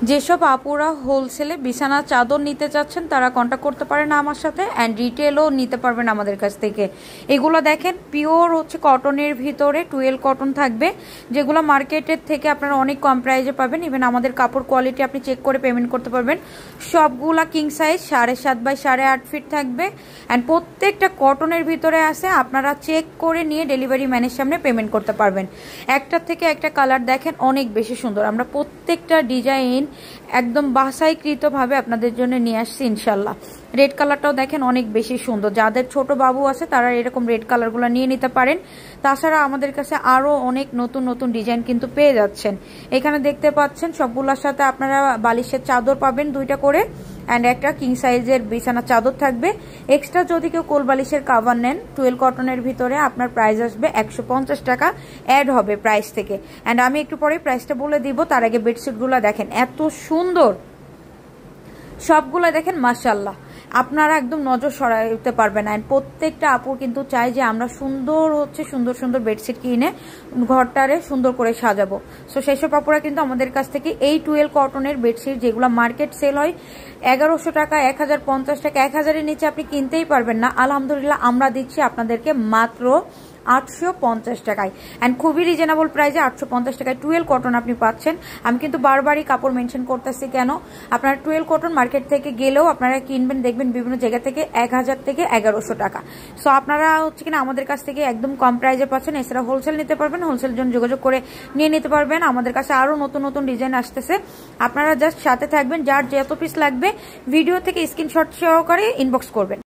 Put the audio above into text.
যেসব আপুরা হোলসেলে বিছানা চাদর নিতে চাচ্ছেন তারা কন্ট্যাক্ট করতে পারেন আমার সাথে, অ্যান্ড রিটেলও নিতে পারবেন আমাদের কাছ থেকে। এগুলো দেখেন পিওর হচ্ছে কটনের ভিতরে 12 কটন থাকবে, যেগুলো মার্কেটের থেকে আপনারা অনেক কম প্রাইসে পাবেন। ইভেন আমাদের কাপড় কোয়ালিটি আপনি চেক করে পেমেন্ট করতে পারবেন। সবগুলা কিং সাইজ 7.5 বাই 8.5 ফিট থাকবে, অ্যান্ড প্রত্যেকটা কটনের ভিতরে আছে। আপনারা চেক করে নিয়ে ডেলিভারি ম্যানের সামনে পেমেন্ট করতে পারবেন। একটার থেকে একটা কালার দেখেন অনেক বেশি সুন্দর। আমরা প্রত্যেকটা ডিজাইন একদম বাছাইকৃতভাবে আপনাদের জন্য নিয়ে আসছি ইনশাল্লাহ। রেড কালারটাও দেখেন অনেক বেশি সুন্দর। যাদের ছোট বাবু আছে তারা এরকম রেড কালারগুলো নিয়ে নিতে পারেন। তাছাড়া আমাদের কাছে আরও অনেক নতুন নতুন ডিজাইন কিন্তু পেয়ে যাচ্ছেন। এখানে দেখতে পাচ্ছেন সবগুলোর সাথে আপনারা বালিশের চাদর পাবেন 2টা করে, অ্যান্ড একটা কিং সাইজের বিছানা চাদর থাকবে। এক্সট্রা যদি কেউ কোল বালিশের কাভার নেন 12 কটনের ভিতরে আপনার প্রাইস আসবে 150 টাকা অ্যাড হবে প্রাইস থেকে। অ্যান্ড আমি একটু পরে প্রাইসটা বলে দিব, তার আগে বেডশিটগুলো দেখেন এত সুন্দর, সবগুলো দেখেন মাশাআল্লাহ, আপনারা একদম নজর সরাইতে পারবেন না। প্রত্যেকটা আপুর কিন্তু চাই যে আমরা সুন্দর সুন্দর বেডশিট কিনে ঘরটারে সুন্দর করে সাজাবো। সো সেসব আপুরা কিন্তু আমাদের কাছ থেকে এই 12 কটনের বেডশিট, যেগুলো মার্কেট সেল হয় 1100 টাকা, 1050 টাকা, 1000-এর নিচে আপনি কিনতেই পারবেন না, আলহামদুলিল্লাহ আমরা দিচ্ছি আপনাদেরকে মাত্র 850 টাকায়। অ্যান্ড খুবই রিজনেবল প্রাইসে 850 টাকায় 12 কটন আপনি পাচ্ছেন। আমি কিন্তু বারবারই কাপড় মেনশন করতেছি কেন, আপনারা 12 কটন মার্কেট থেকে গেলেও আপনারা কিনবেন দেখবেন বিভিন্ন জায়গা থেকে 1000 থেকে 1100 টাকা। সো আপনারা হচ্ছে কিনা আমাদের কাছ থেকে একদম কম প্রাইসে পাচ্ছেন। এছাড়া হোলসেল নিতে পারবেন, হোলসেল জন্য যোগাযোগ করে নিয়ে নিতে পারবেন। আমাদের কাছে আরও নতুন নতুন ডিজাইন আসতেছে, আপনারা জাস্ট সাথে থাকবেন। যার যত পিস লাগবে ভিডিও থেকে স্ক্রিনশট সহকারে ইনবক্স করবেন।